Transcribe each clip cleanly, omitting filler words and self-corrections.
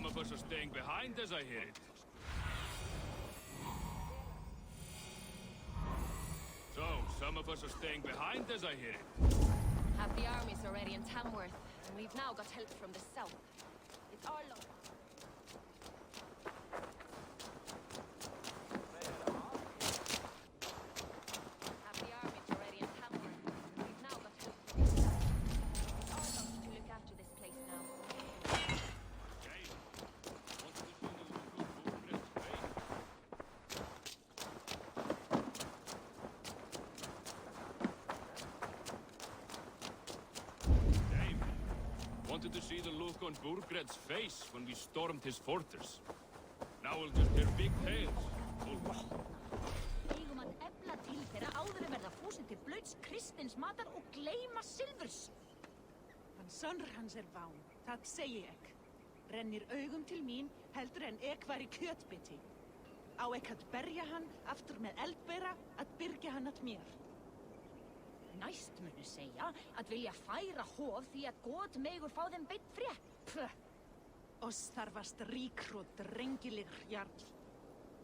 of us are staying behind as I hear it. So, some of us are staying behind as I hear it. Half the army's already in Tamworth, and we've now got help from the south. It's our luck. Half the army's already in Tamworth, and we've now got help from the south. It's our luck to look after this place now. Wanted to see the look on Burgred's face when we stormed his fortress. Now we'll just hear big tales. Eigum að efla til þeirra áður en verða fúsin til blauts kristins matar og gleyma silfurs. Hann sonur hans ván, það segi ég. Rennir augum til mín heldur en ég var í kjötbiti. Á ég að berja hann aftur með eldbera að byrgja hann að mér. Næst munu segja að vilja færa hof því að gott megur fá þeim beint frétt. Pff. Oss þarfast ríkur og drengileg jarl.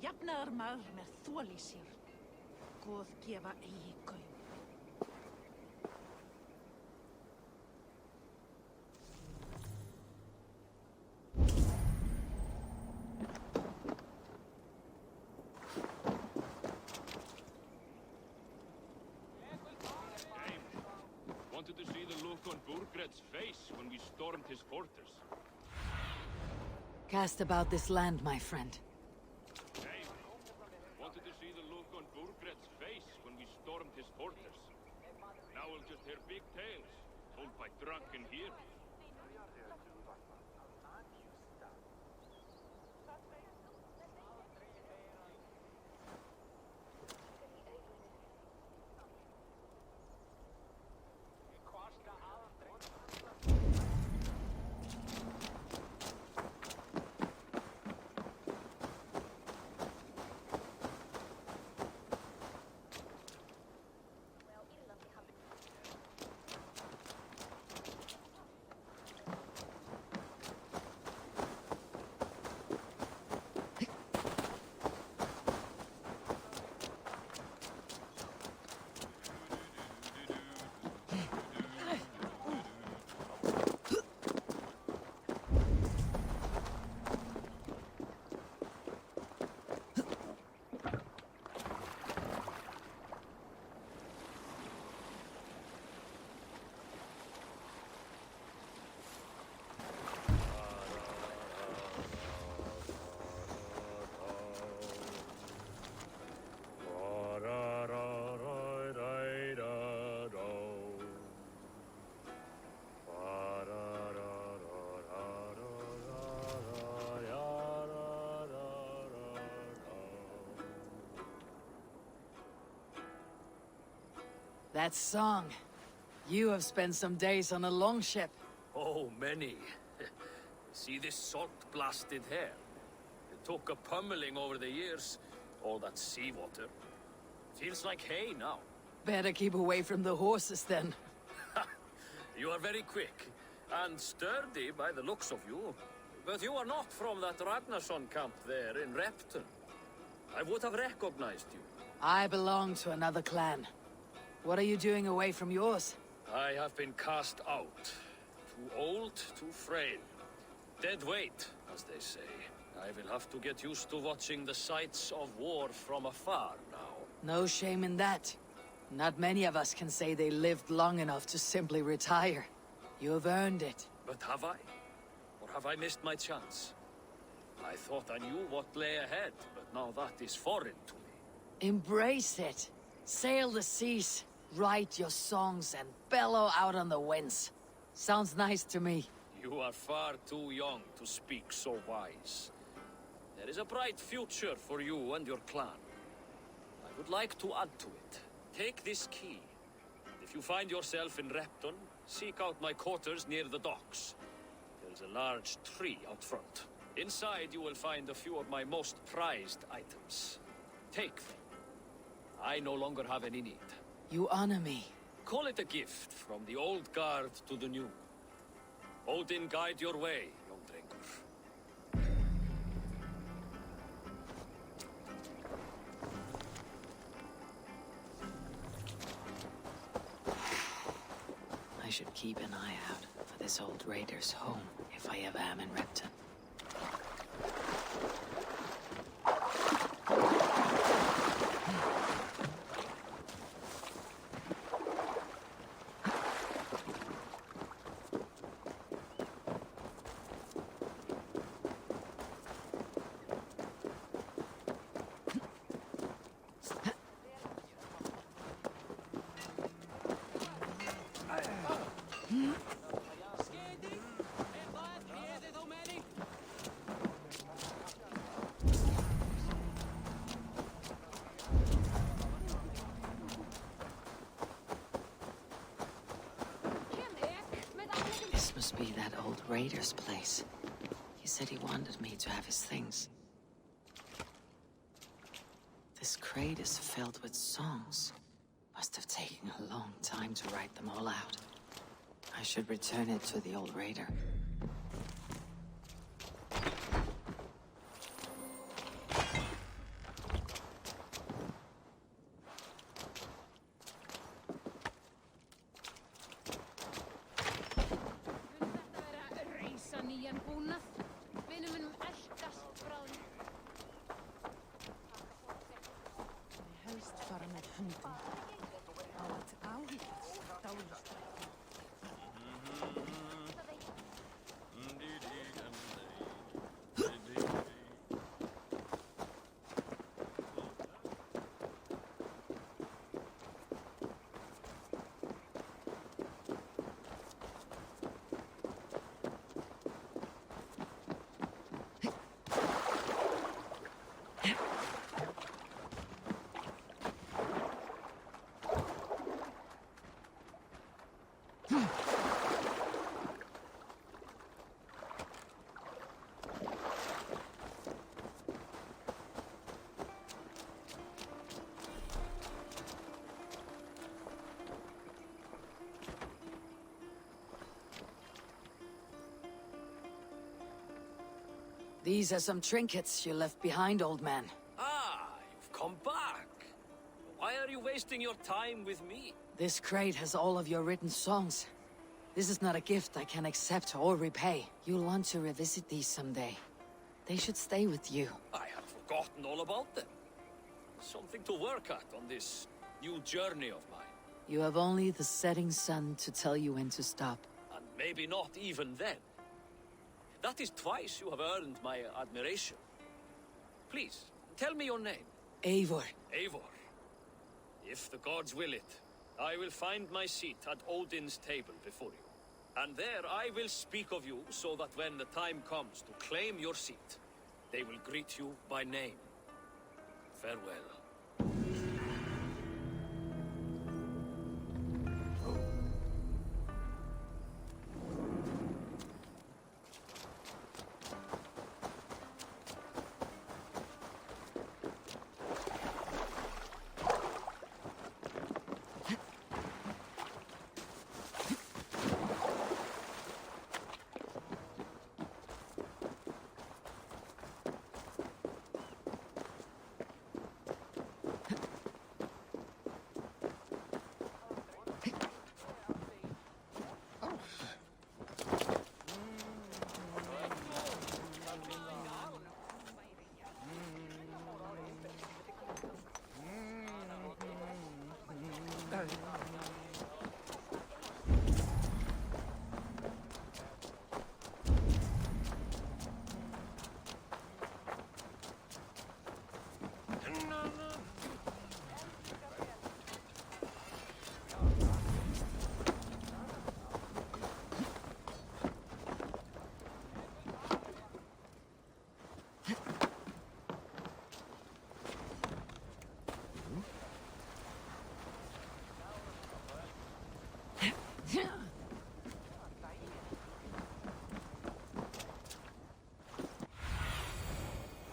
Jafnaðar maður með þol í sér. Góð gefa eigi gaum. Wanted to see the look on Burgred's face when we stormed his fortress. Cast about this land, my friend. Hey, wanted to see the look on Burgred's face when we stormed his fortress. Now we'll just hear big tales, told by drunken heroes. That song. You have spent some days on a longship. Oh, many. See this salt-blasted hair? It took a pummeling over the years. All that seawater. Feels like hay now. Better keep away from the horses then. You are very quick. And sturdy by the looks of you. But you are not from that Ragnarsson camp there in Repton. I would have recognized you. I belong to another clan. What are you doing away from yours? I have been cast out. Too old, too frail. Dead weight, as they say. I will have to get used to watching the sights of war from afar now. No shame in that. Not many of us can say they lived long enough to simply retire. You have earned it. But have I? Or have I missed my chance? I thought I knew what lay ahead, but now that is foreign to me. Embrace it. Sail the seas. Write your songs and bellow out on the winds. Sounds nice to me. You are far too young to speak so wise. There is a bright future for you and your clan. I would like to add to it. Take this key. If you find yourself in Repton, seek out my quarters near the docks. There is a large tree out front. Inside you will find a few of my most prized items. Take them. I no longer have any need. You honor me. Call it a gift from the old guard to the new. Odin guide your way, young Dringr. should keep an eye out for this old raider's home if I ever am in Repton. This must be that old raider's place. He said he wanted me to have his things. This crate is filled with songs. Must have taken a long time to write them all out. I should return it to the old raider. Helst fara með hundin. Á að áhyggjast dálítið. These are some trinkets you left behind, old man. Ah, you've come back. Why are you wasting your time with me? This crate has all of your written songs. This is not a gift I can accept or repay. You'll want to revisit these someday. They should stay with you. I had forgotten all about them. Something to work at on this new journey of mine. You have only the setting sun to tell you when to stop. And maybe not even then. That is twice you have earned my admiration. Please, tell me your name. Eivor. Eivor. If the gods will it, I will find my seat at Odin's table before you. And there I will speak of you so that when the time comes to claim your seat, they will greet you by name. Farewell.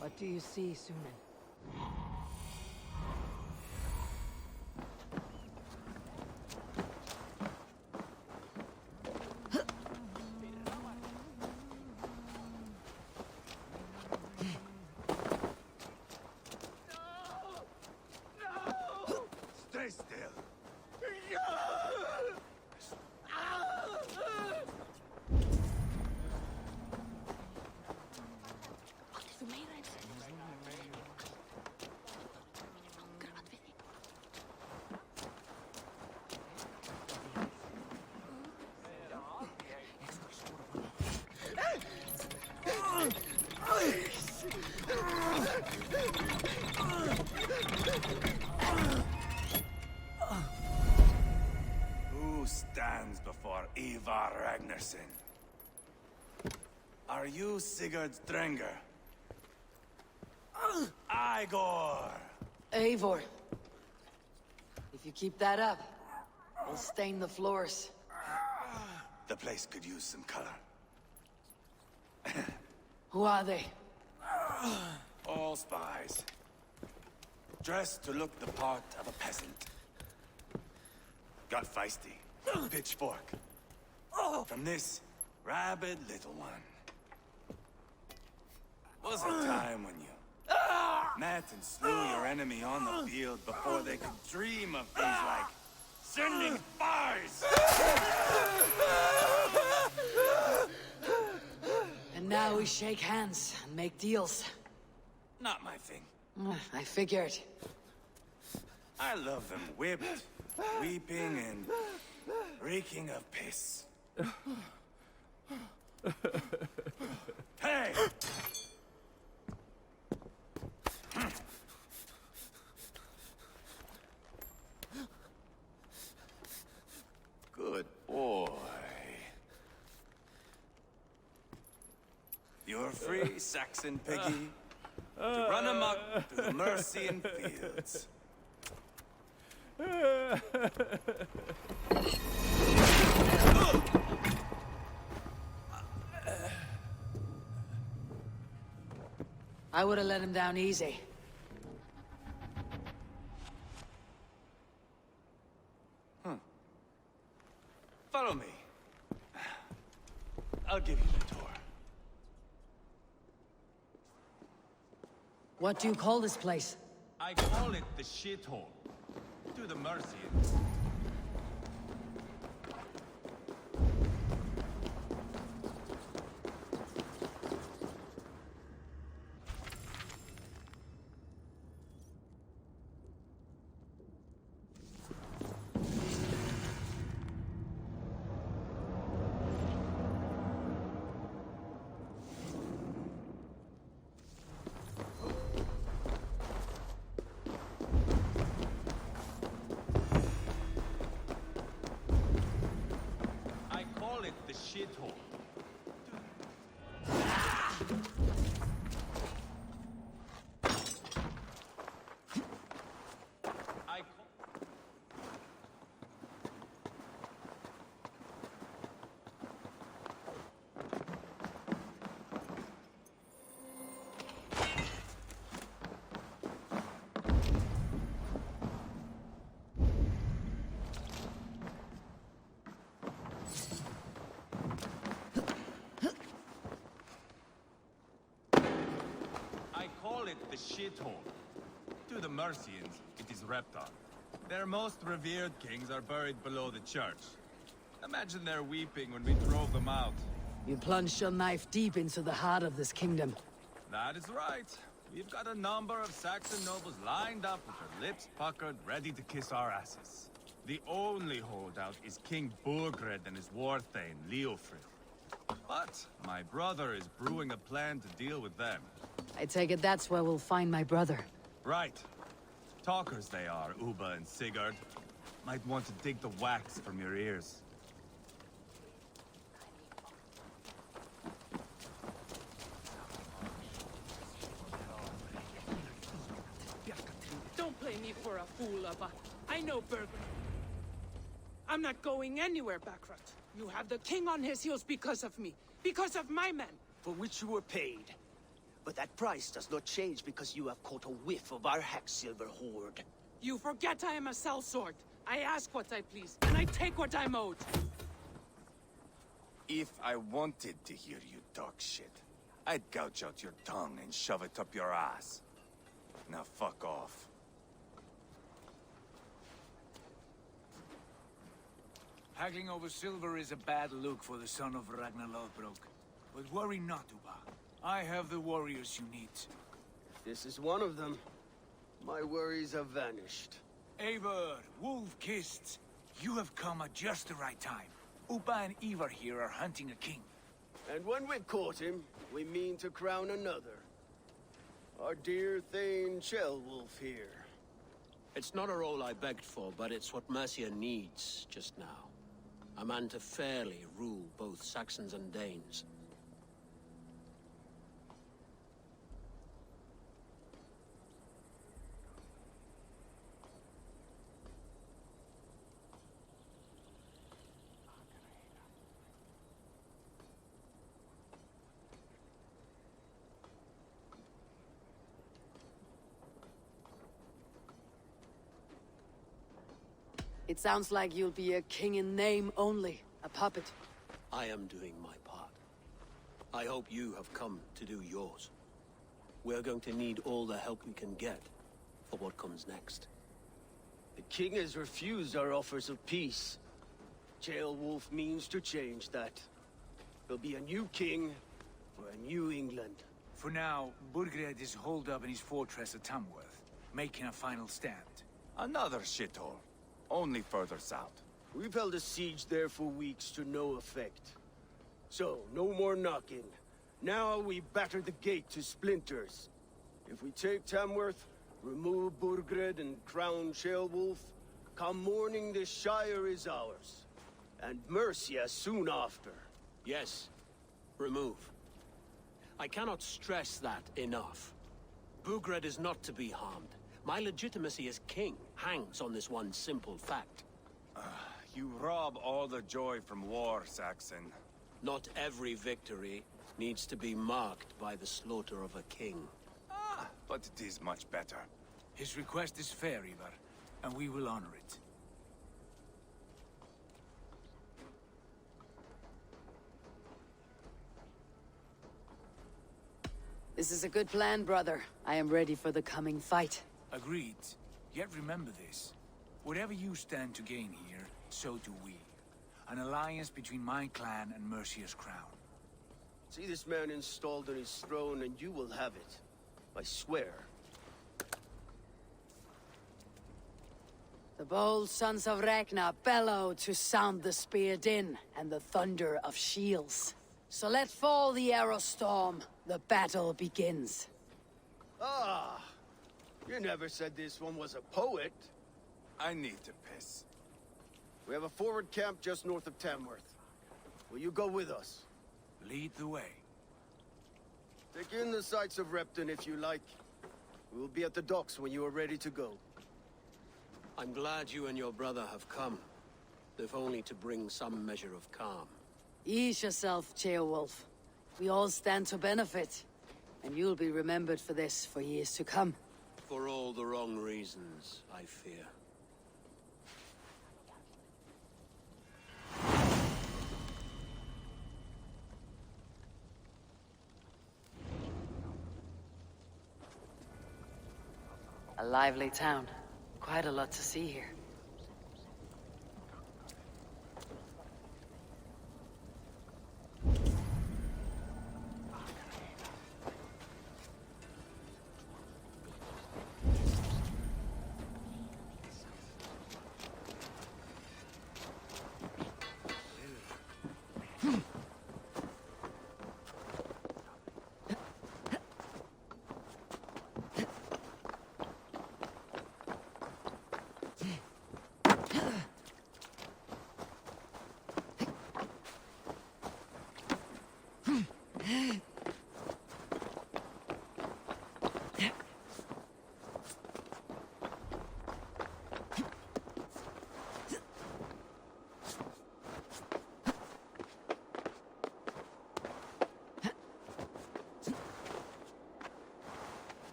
What do you see, Sunan? Stay still. Ragnarsson. Are you Sigurd Dringr? Eivor! Eivor. If you keep that up, we'll stain the floors. The place could use some color. Who are they? All spies. Dressed to look the part of a peasant. Got feisty. Pitchfork. From this rabid little one. Was a time when you met and slew your enemy on the field before they could dream of things like sending spies! And now we shake hands and make deals. Not my thing. I figured. I love them whipped, weeping, and reeking of piss. Hey! Good boy. You're free, Saxon piggy, to run amok through the Mercian fields. I would have let him down easy. Follow me. I'll give you the tour. What do you call this place? I call it the shithole. To the Mercians. Shithole. The shithole. To the Mercians, it is Reptar. Their most revered kings are buried below the church. Imagine their weeping when we drove them out. You plunged your knife deep into the heart of this kingdom. That is right. We've got a number of Saxon nobles lined up with their lips puckered, ready to kiss our asses. The only holdout is King Burgred and his war thane, Leofrith. But my brother is brewing a plan to deal with them. I take it that's where we'll find my brother. Right. Talkers they are, Uba and Sigurd. Might want to dig the wax from your ears. Don't play me for a fool, Abba. I know Burgred. I'm not going anywhere, Backrot. You have the king on his heels because of me. Because of my men. For which you were paid. But that price does not change because you have caught a whiff of our Hacksilver hoard. You forget I am a sellsword. I ask what I please, and I take what I'm owed. If I wanted to hear you talk shit, I'd gouge out your tongue and shove it up your ass. Now fuck off. Haggling over silver is a bad look for the son of Ragnar Lothbrok. But worry not, Uba. I have the warriors you need. This is one of them. My worries have vanished. Eivor Wolf-Kissed, you have come at just the right time. Uba and Eivor here are hunting a king. And when we've caught him, we mean to crown another. Our dear Thane Chelwolf here. It's not a role I begged for, but it's what Mercia needs just now. A man to fairly rule both Saxons and Danes. It sounds like you'll be a king in name only, a puppet. I am doing my part. I hope you have come to do yours. We're going to need all the help we can get for what comes next. The king has refused our offers of peace. Ceolwulf means to change that. There'll be a new king for a new England. For now, Burgred is holed up in his fortress at Tamworth, making a final stand. Another shithole. Only further south. We've held a siege there for weeks to no effect. So, no more knocking. Now we batter the gate to splinters. If we take Tamworth, remove Burgred and crown Ceolwulf, come morning the Shire is ours. And Mercia soon after. Yes, remove. I cannot stress that enough. Burgred is not to be harmed. My legitimacy as king hangs on this one simple fact. You rob all the joy from war, Saxon. Not every victory needs to be marked by the slaughter of a king. But it is much better. His request is fair, Eivor, and we will honor it. This is a good plan, brother. I am ready for the coming fight. Agreed. Yet remember this. Whatever you stand to gain here, so do we. An alliance between my clan and Mercia's crown. See this man installed on his throne and you will have it. I swear. The bold sons of Ragnar bellow to sound the spear din and the thunder of shields. So let fall the arrow storm. The battle begins. Ah! You never said this one was a poet. I need to piss. We have a forward camp just north of Tamworth. Will you go with us? Lead the way. Take in the sights of Repton if you like. We will be at the docks when you are ready to go. I'm glad you and your brother have come. If only to bring some measure of calm. Ease yourself, Ceolwulf. We all stand to benefit. And you'll be remembered for this for years to come. For all the wrong reasons, I fear. A lively town. Quite a lot to see here.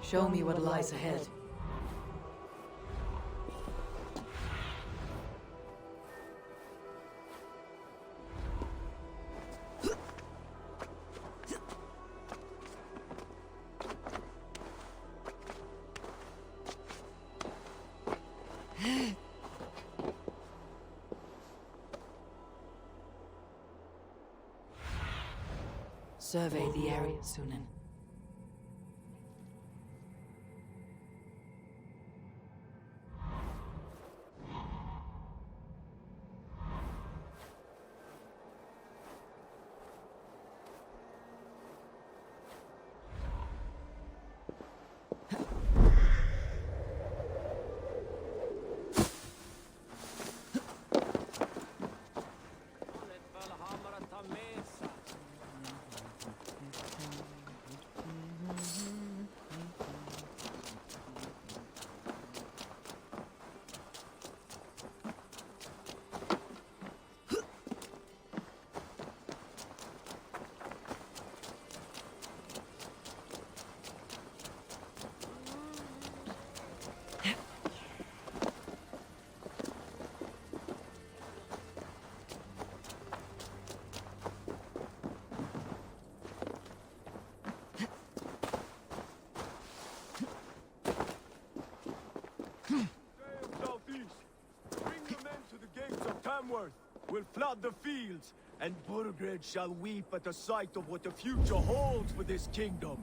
Show me what lies ahead. survey the area, Sunan. Southeast, bring the men to the gates of Tamworth. We'll flood the fields, and Burgred shall weep at the sight of what the future holds for this kingdom.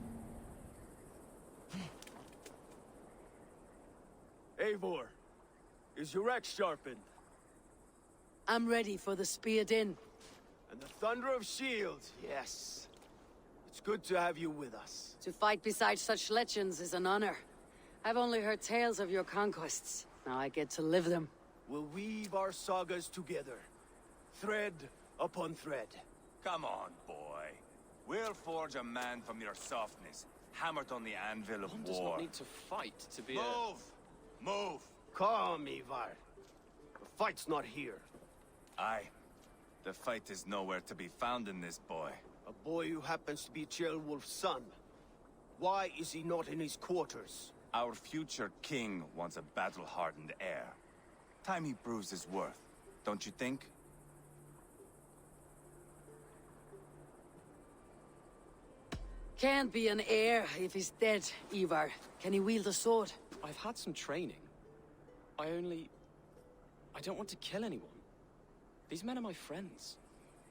Eivor, is your axe sharpened? I'm ready for the spear din. And the thunder of shields, yes. It's good to have you with us. To fight beside such legends is an honor. I've only heard tales of your conquests. Now I get to live them. We'll weave our sagas together, thread upon thread. Come on, boy. We'll forge a man from your softness, hammered on the anvil of One war. does not need to fight to be Move! Move! Calm, Ivar. The fight's not here. Aye. The fight is nowhere to be found in this boy. A boy who happens to be Ceolwulf's son. Why is he not in his quarters? Our future king wants a battle-hardened heir. Time he proves his worth, don't you think? Can't be an heir if he's dead, Ivar. Can he wield a sword? I've had some training. I don't want to kill anyone. These men are my friends.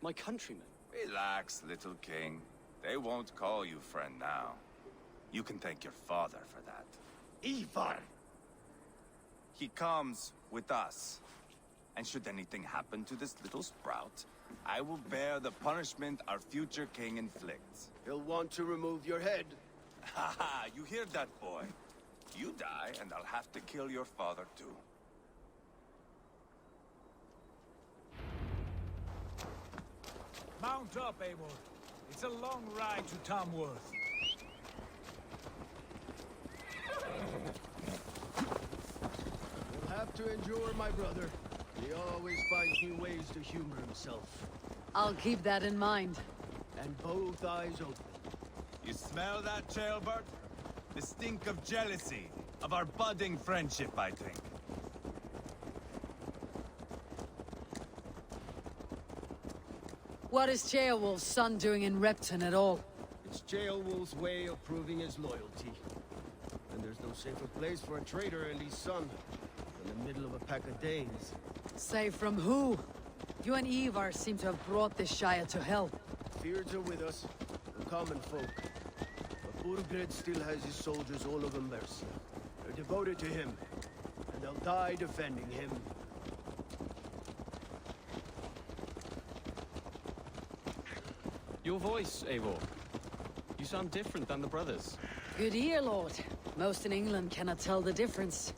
My countrymen. Relax, little king. They won't call you friend now. You can thank your father for that. Ivar! He comes with us. And should anything happen to this little sprout, I will bear the punishment our future king inflicts. He'll want to remove your head. Ha ha! You hear that, boy? You die, and I'll have to kill your father, too. Mount up, Eivor. It's a long ride to Tamworth. You'll have to endure, my brother. He always finds new ways to humor himself. I'll keep that in mind. And both eyes open. You smell that, Ceolbert? The stink of jealousy, of our budding friendship, I think. What is Ceolwulf's son doing in Repton at all? It's Ceolwulf's way of proving his loyalty. And there's no safer place for a traitor and his son than the middle of a pack of Danes. Safe from who? You and Ivar seem to have brought this Shire to hell. Fears are with us, the common folk. But Burgred still has his soldiers all over Mercia. They're devoted to him, and they'll die defending him. Your voice, Eivor. You sound different than the brothers. Good ear, Lord. Most in England cannot tell the difference.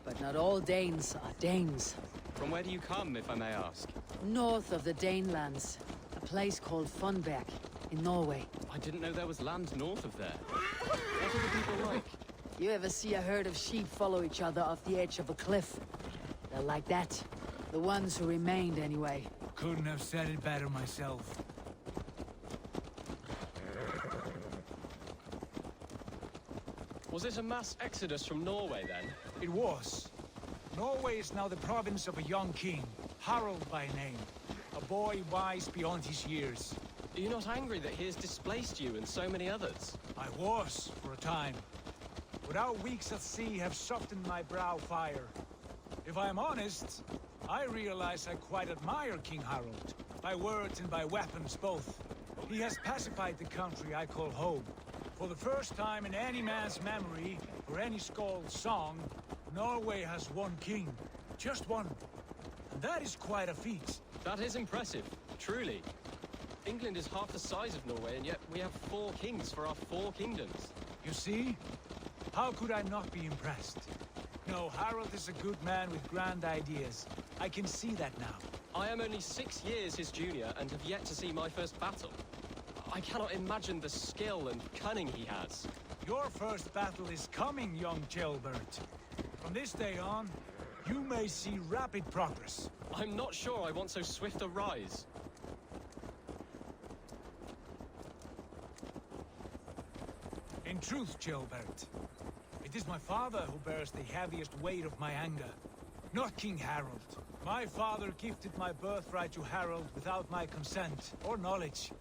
But not all Danes are Danes. From where do you come, if I may ask? North of the Danelands. A place called Funberg, in Norway. I didn't know there was land north of there. What are the people like? You ever see a herd of sheep follow each other off the edge of a cliff? They're like that. The ones who remained, anyway. Couldn't have said it better myself. Was it a mass exodus from Norway, then? It was. Norway is now the province of a young king, Harald by name. A boy wise beyond his years. Are you not angry that he has displaced you and so many others? I was, for a time. But our weeks at sea have softened my brow fire. If I am honest, I realize I quite admire King Harald. By words and by weapons both. He has pacified the country I call home. For the first time in any man's memory, or any Skald's song, Norway has one king. Just one. And that is quite a feat. That is impressive, truly. England is half the size of Norway, and yet we have 4 kings for our 4 kingdoms. You see? How could I not be impressed? No, Harold is a good man with grand ideas. I can see that now. I am only 6 years his junior and have yet to see my first battle. I cannot imagine the skill and cunning he has. Your first battle is coming, young jailbird. From this day on, you may see rapid progress. I'm not sure I want so swift a rise. In truth, Jailbert, it is my father who bears the heaviest weight of my anger, not King Harold. My father gifted my birthright to Harold without my consent or knowledge,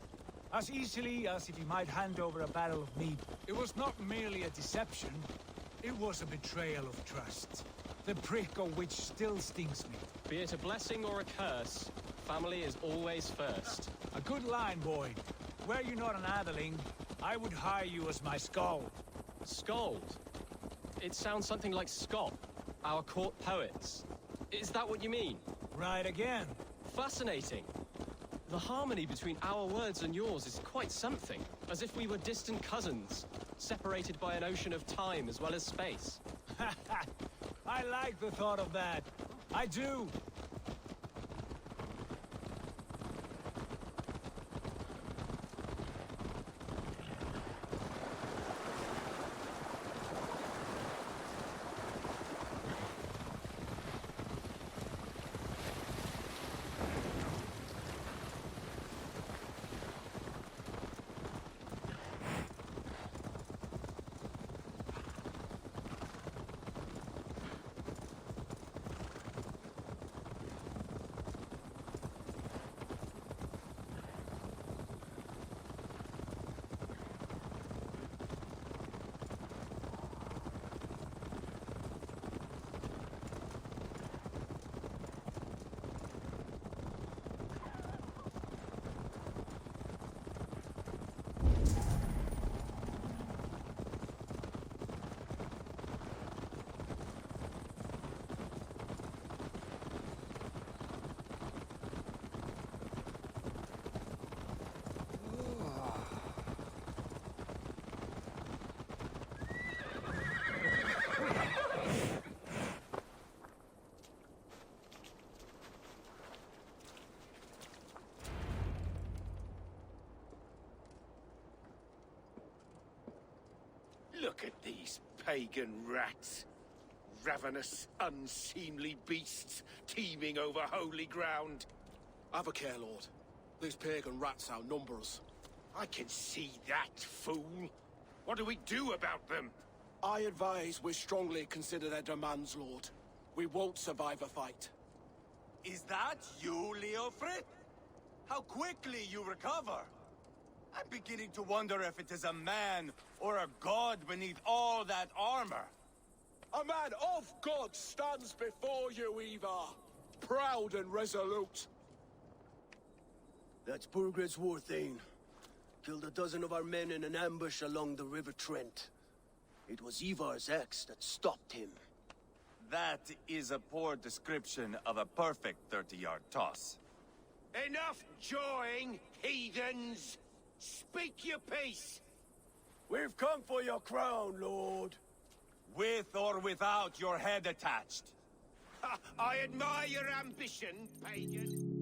as easily as if he might hand over a barrel of mead. It was not merely a deception, it was a betrayal of trust, the prick of which still stings me. Be it a blessing or a curse, family is always first. A good line, boy. Were you not an atheling, I would hire you as my skald. Skald? It sounds something like Scott, our court poets. Is that what you mean? Right again. Fascinating. The harmony between our words and yours is quite something. As if we were distant cousins, separated by an ocean of time as well as space. I like the thought of that. I do. Look at these pagan rats. Ravenous, unseemly beasts teeming over holy ground. Have a care, Lord. These pagan rats outnumber us. I can see that, fool. What do we do about them? I advise we strongly consider their demands, Lord. We won't survive a fight. Is that you, Leofrid? How quickly you recover! I'm beginning to wonder if it is a man or a god beneath all that armor. A man of God stands before you, Eivor. Proud and resolute. That's Burgred's Warthane. Killed a dozen of our men in an ambush along the River Trent. It was Eivor's axe that stopped him. That is a poor description of a perfect 30-yard toss. Enough jawing, heathens! Speak your piece! We've come for your crown, Lord. With or without your head attached. I admire your ambition, pagan.